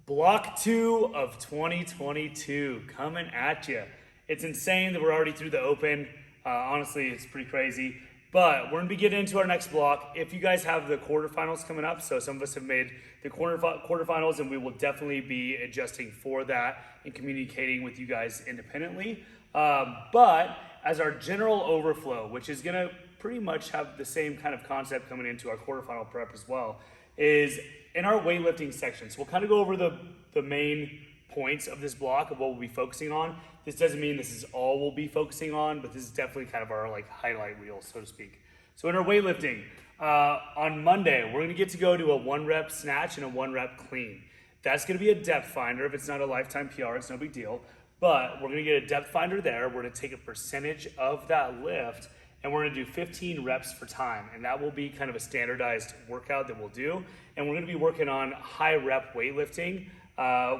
Block 2 of 2022 coming at you. It's insane that we're already through the open. Honestly, it's pretty crazy. But we're going to be getting into our next block. If you guys have the quarterfinals coming up, so some of us have made the quarterfinals, and we will definitely be adjusting for that and communicating with you guys independently. But as our general overflow, which is going to pretty much have the same kind of concept coming into our quarterfinal prep as well, is in our weightlifting section. So we'll kind of go over the main points of this block of what we'll be focusing on. This doesn't mean this is all we'll be focusing on, but this is definitely kind of our like highlight reel, so to speak. So in our weightlifting, on Monday, we're gonna get to go to a 1-rep snatch and a 1-rep clean. That's gonna be a depth finder. If it's not a lifetime PR, it's no big deal. But we're gonna get a depth finder there. We're gonna take a percentage of that lift, and we're gonna do 15 reps for time. And that will be kind of a standardized workout that we'll do. And we're gonna be working on high rep weightlifting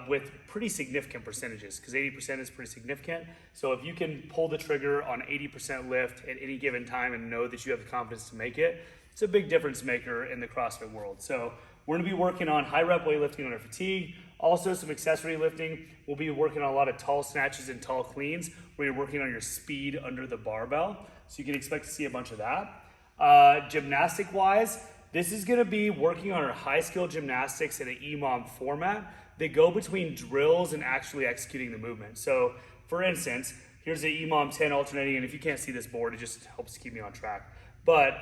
with pretty significant percentages, because 80% is pretty significant. So if you can pull the trigger on 80% lift at any given time and know that you have the confidence to make it, it's a big difference maker in the CrossFit world. So we're gonna be working on high rep weightlifting on our fatigue, also some accessory lifting. We'll be working on a lot of tall snatches and tall cleans, where you're working on your speed under the barbell. So you can expect to see a bunch of that. Gymnastic wise, this is gonna be working on our high skill gymnastics in an EMOM format. They go between drills and actually executing the movement. So for instance, here's the EMOM 10 alternating, and if you can't see this board, it just helps keep me on track. But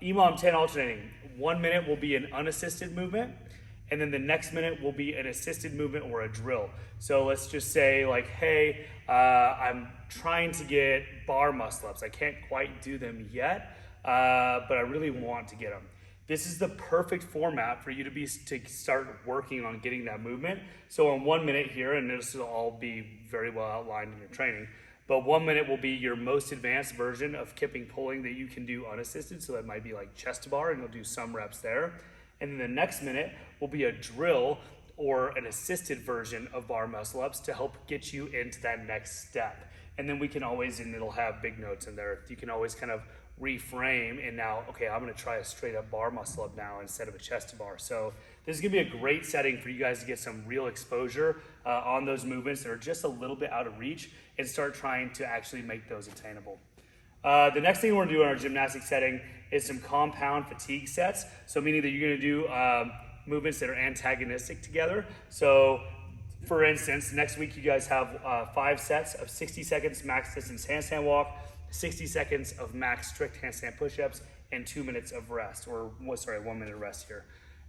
EMOM 10 alternating, 1 minute will be an unassisted movement, and then the next minute will be an assisted movement or a drill. So let's just say like, hey, I'm trying to get bar muscle ups. I can't quite do them yet, but I really want to get them. This is the perfect format for you to start working on getting that movement. So in 1 minute here, and this will all be very well outlined in your training, but 1 minute will be your most advanced version of kipping pulling that you can do unassisted. So that might be like chest to bar, and you'll do some reps there. And then the next minute will be a drill or an assisted version of bar muscle ups to help get you into that next step. And then we can always, and it'll have big notes in there, you can always kind of reframe and now, okay, I'm gonna try a straight up bar muscle up now instead of a chest to bar. So this is gonna be a great setting for you guys to get some real exposure on those movements that are just a little bit out of reach and start trying to actually make those attainable. The next thing we're gonna do in our gymnastic setting is some compound fatigue sets. So meaning that you're gonna do movements that are antagonistic together. So for instance, next week you guys have 5 sets of 60 seconds max distance handstand walk, 60 seconds of max strict handstand push-ups, and 2 minutes of rest, or 1 minute of rest here.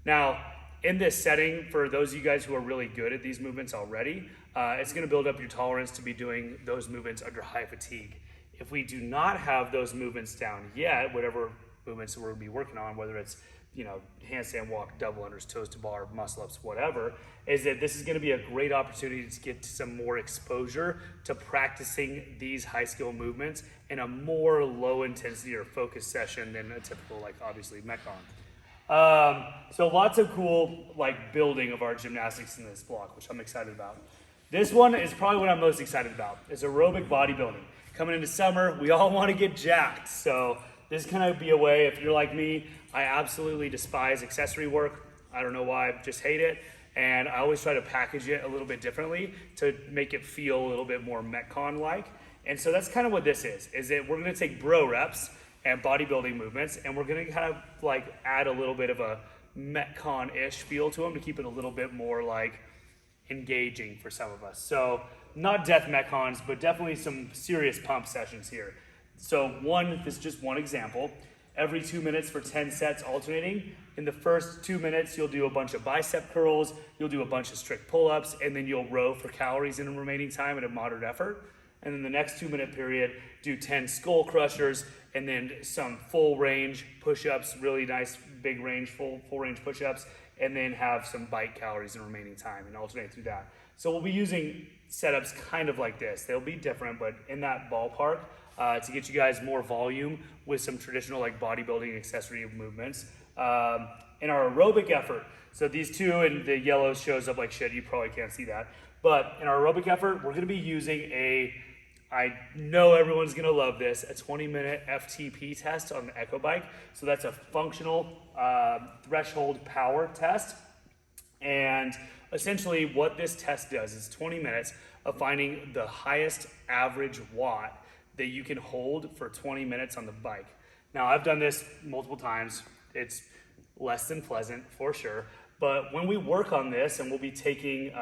Now, in this setting, for those of you guys who are really good at these movements already, it's gonna build up your tolerance to be doing those movements under high fatigue. If we do not have those movements down yet, whatever movements we're gonna be working on, whether it's handstand walk, double unders, toes to bar, muscle ups, whatever, is that this is gonna be a great opportunity to get some more exposure to practicing these high skill movements in a more low intensity or focused session than a typical, like obviously Metcon. So lots of cool like building of our gymnastics in this block, which I'm excited about. This one is probably what I'm most excited about, is aerobic bodybuilding. Coming into summer, we all wanna get jacked. So this is gonna be a way, if you're like me, I absolutely despise accessory work. I don't know why, just hate it. And I always try to package it a little bit differently to make it feel a little bit more Metcon-like. And so that's kind of what this is that we're gonna take bro reps and bodybuilding movements, and we're gonna kind of like add a little bit of a Metcon-ish feel to them to keep it a little bit more like engaging for some of us. So not death Metcons, but definitely some serious pump sessions here. So this is just one example. Every 2 minutes for 10 sets alternating. In the first 2 minutes, you'll do a bunch of bicep curls, you'll do a bunch of strict pull-ups, and then you'll row for calories in the remaining time at a moderate effort. And then the next 2 minute period, do 10 skull crushers, and then some full range push-ups, really nice big range, full range push-ups, and then have some bite calories in the remaining time and alternate through that. So we'll be using setups kind of like this. They'll be different, but in that ballpark, to get you guys more volume with some traditional like bodybuilding accessory movements. In our aerobic effort, so these two and the yellow shows up like shit, you probably can't see that. But in our aerobic effort, we're gonna be using I know everyone's gonna love this, a 20-minute FTP test on the Echo Bike. So that's a functional threshold power test. And essentially what this test does is 20 minutes of finding the highest average watt that you can hold for 20 minutes on the bike. Now, I've done this multiple times. It's less than pleasant for sure. But when we work on this, and we'll be taking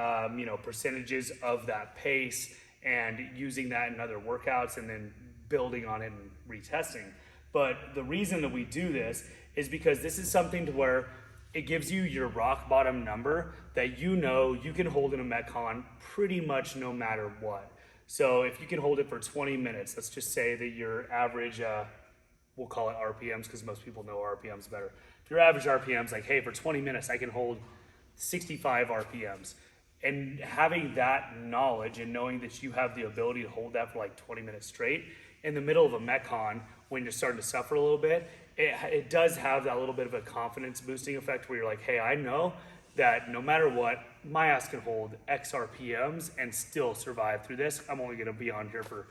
percentages of that pace and using that in other workouts and then building on it and retesting. But the reason that we do this is because this is something to where it gives you your rock bottom number that you know you can hold in a Metcon pretty much no matter what. So if you can hold it for 20 minutes, let's just say that your average, we'll call it RPMs because most people know RPMs better. If your average RPMs like, hey, for 20 minutes, I can hold 65 RPMs. And having that knowledge and knowing that you have the ability to hold that for like 20 minutes straight in the middle of a Metcon when you're starting to suffer a little bit, it does have that little bit of a confidence boosting effect where you're like, hey, I know that no matter what, my ass can hold X RPMs and still survive through this. I'm only gonna be on here for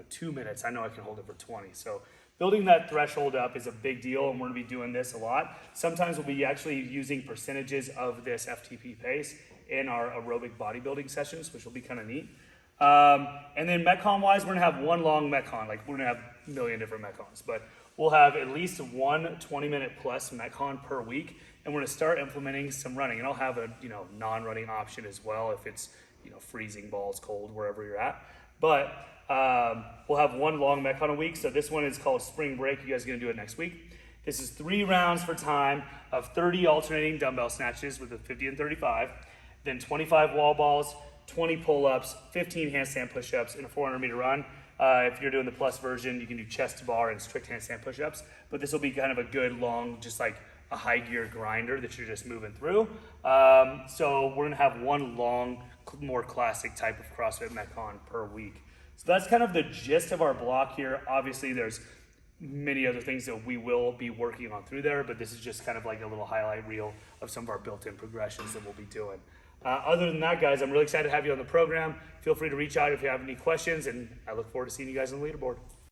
2 minutes. I know I can hold it for 20. So building that threshold up is a big deal, and we're gonna be doing this a lot. Sometimes we'll be actually using percentages of this FTP pace in our aerobic bodybuilding sessions, which will be kind of neat. And then Metcon wise, we're gonna have one long Metcon. Like we're gonna have a million different Metcons, but we'll have at least one 20-minute plus Metcon per week, and we're gonna start implementing some running. And I'll have a non-running option as well if it's freezing balls cold wherever you're at. But we'll have one long Metcon a week. So this one is called Spring Break. You guys are gonna do it next week. This is 3 rounds for time of 30 alternating dumbbell snatches with a 50 and 35, then 25 wall balls, 20 pull-ups, 15 handstand push-ups, and a 400-meter run. If you're doing the plus version, you can do chest to bar and strict handstand push-ups. But this will be kind of a good long, just like a high gear grinder that you're just moving through. So we're gonna have one long, more classic type of CrossFit Metcon per week. So that's kind of the gist of our block here. Obviously, there's many other things that we will be working on through there, but this is just kind of like a little highlight reel of some of our built-in progressions that we'll be doing. Other than that, guys, I'm really excited to have you on the program. Feel free to reach out if you have any questions, and I look forward to seeing you guys on the leaderboard.